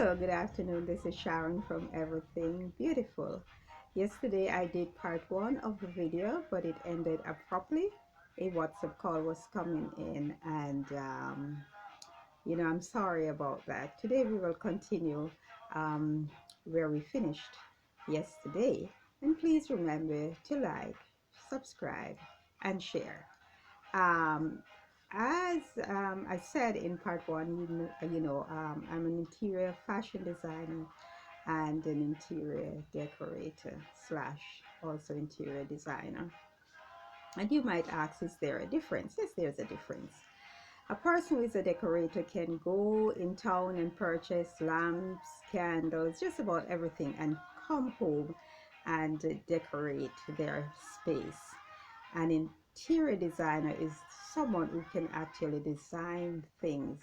Hello, good afternoon. This is Sharon from Everything Beautiful. Yesterday I did part one of the video, but it ended abruptly. A WhatsApp call was coming in, and I'm sorry about that. Today we will continue um, where we finished yesterday. And please remember to like, subscribe, and share. Um, as I said in part one, I'm an interior fashion designer and an interior decorator slash also interior designer. And you might ask, is there a difference? Yes, there's a difference. A person who is a decorator can go in town and purchase lamps, candles, just about everything, and come home and decorate their space. An interior designer is someone who can actually design things,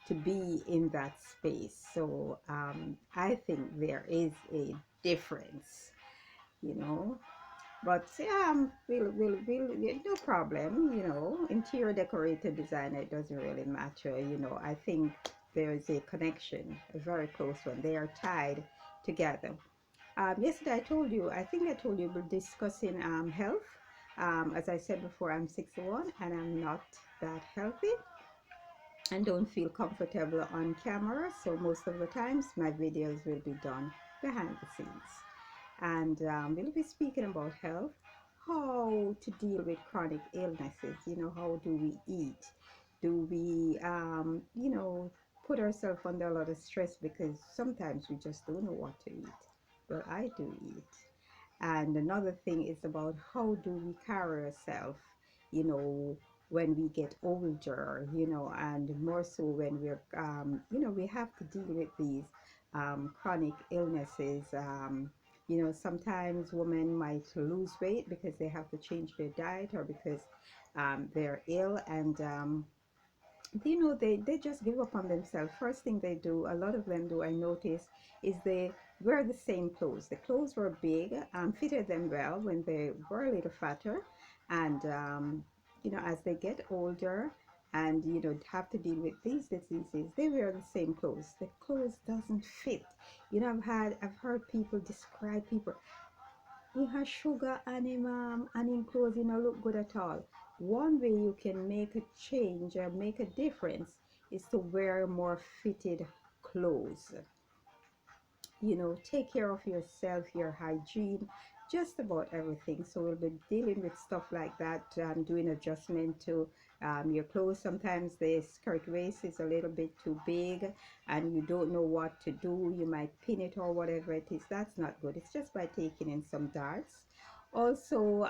to be in that space. So I think there is a difference, you know. But yeah, yeah, no problem, interior decorator designer, it doesn't really matter, I think there's a connection, a very close one. They are tied together. Yesterday I think I told you we're discussing health. As I said before, I'm 61 and I'm not that healthy and don't feel comfortable on camera. So most of the times my videos will be done behind the scenes. And we'll be speaking about health, how to deal with chronic illnesses. How do we eat? Do we, put ourselves under a lot of stress because sometimes we just don't know what to eat. Well, I do eat. And another thing is about how do we carry ourselves, you know, when we get older, and more so when we have to deal with these chronic illnesses. Sometimes women might lose weight because they have to change their diet or because they're ill, and they just give up on themselves. First thing they do, a lot of them do, I notice, is they wear the same clothes. The clothes were big, fitted them well when they were a little fatter, and as they get older and have to deal with these diseases, they wear the same clothes. The clothes doesn't fit. I've heard people describe people, he has sugar and in clothes, look good at all. One way you can make a change or make a difference is to wear more fitted clothes. Take care of yourself, your hygiene, just about everything. So we'll be dealing with stuff like that, doing adjustment to your clothes. Sometimes the skirt waist is a little bit too big and you don't know what to do. You might pin it or whatever it is. That's not good. It's just by taking in some darts. Also,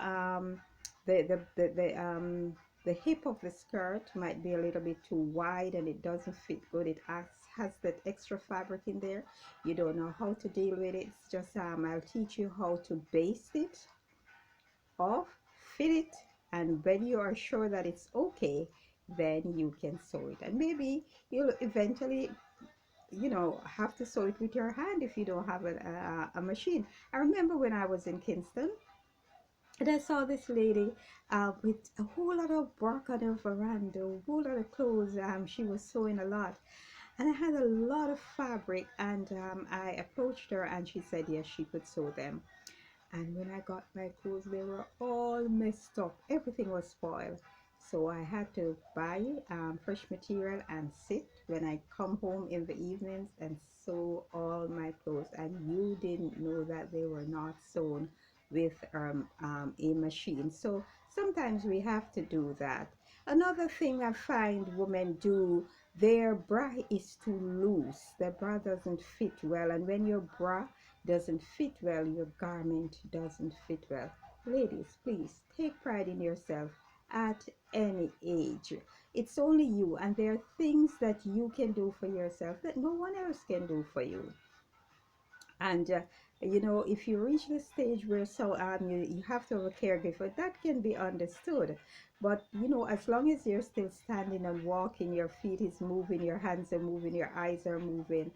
the hip of the skirt might be a little bit too wide and it doesn't fit good. It has that extra fabric in there. You don't know how to deal with it. It's just I'll teach you how to baste it off, fit it, and when you are sure that it's okay, then you can sew it. And maybe you'll eventually have to sew it with your hand if you don't have a machine. I remember when I was in Kingston and I saw this lady with a whole lot of work on her veranda, a whole lot of clothes. She was sewing a lot. And I had a lot of fabric, and I approached her and she said yes, she could sew them. And when I got my clothes, they were all messed up. Everything was spoiled. So I had to buy fresh material and sit when I come home in the evenings and sew all my clothes. And you didn't know that they were not sewn with a machine. So sometimes we have to do that. Another thing I find women do, their bra is too loose. Their bra doesn't fit well. And when your bra doesn't fit well, your garment doesn't fit well. Ladies, please take pride in yourself at any age. It's only you, and there are things that you can do for yourself that no one else can do for you. And if you reach the stage where you have to have a caregiver, that can be understood. But as long as you're still standing and walking, your feet is moving, your hands are moving, your eyes are moving,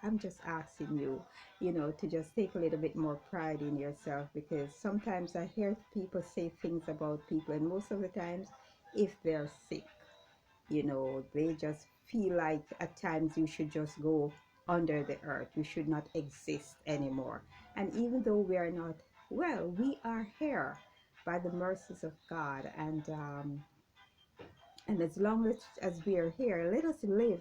I'm just asking you, to just take a little bit more pride in yourself, because sometimes I hear people say things about people, and most of the times, if they're sick, they just feel like at times you should just go under the earth. You should not exist anymore. And even though we are not, well, we are here by the mercies of God. And as long as we are here, let us live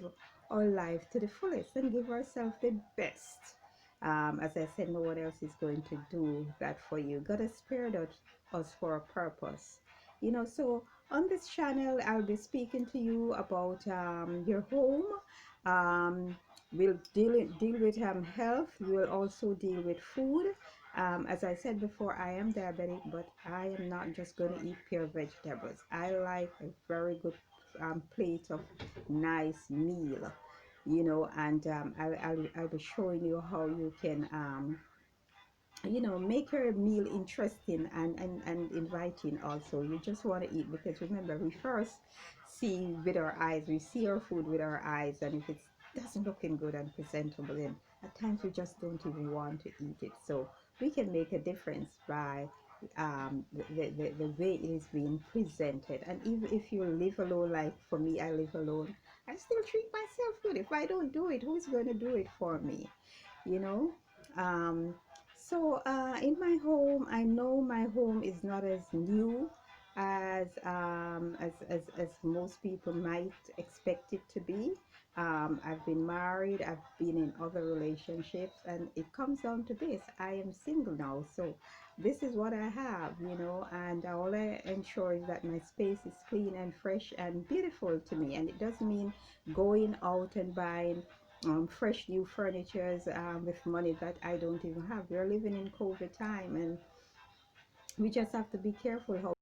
our life to the fullest and give ourselves the best. As I said, no one else is going to do that for you. God has spared us for a purpose. So on this channel, I'll be speaking to you about your home. Um, we'll deal with health. We'll also deal with food. As I said before, I am diabetic, but I am not just going to eat pure vegetables. I like a very good plate of nice meal, and I'll be showing you how you can make your meal interesting and inviting. Also, you just want to eat, because remember, we first see with our eyes. We see our food with our eyes, and if it doesn't looking good and presentable, then at times we just don't even want to eat it. So we can make a difference by the way it is being presented. And even if you live alone, like for me, I live alone, I still treat myself good. If I don't do it, who's going to do it for me? you know um in my home, I know my home is not as new as most people might expect it to be. I've been married, I've been in other relationships, and it comes down to this: I am single now. So this is what I have, and all I ensure is that my space is clean and fresh and beautiful to me. And it doesn't mean going out and buying fresh new furnitures with money that I don't even have. We're living in COVID time, and we just have to be careful how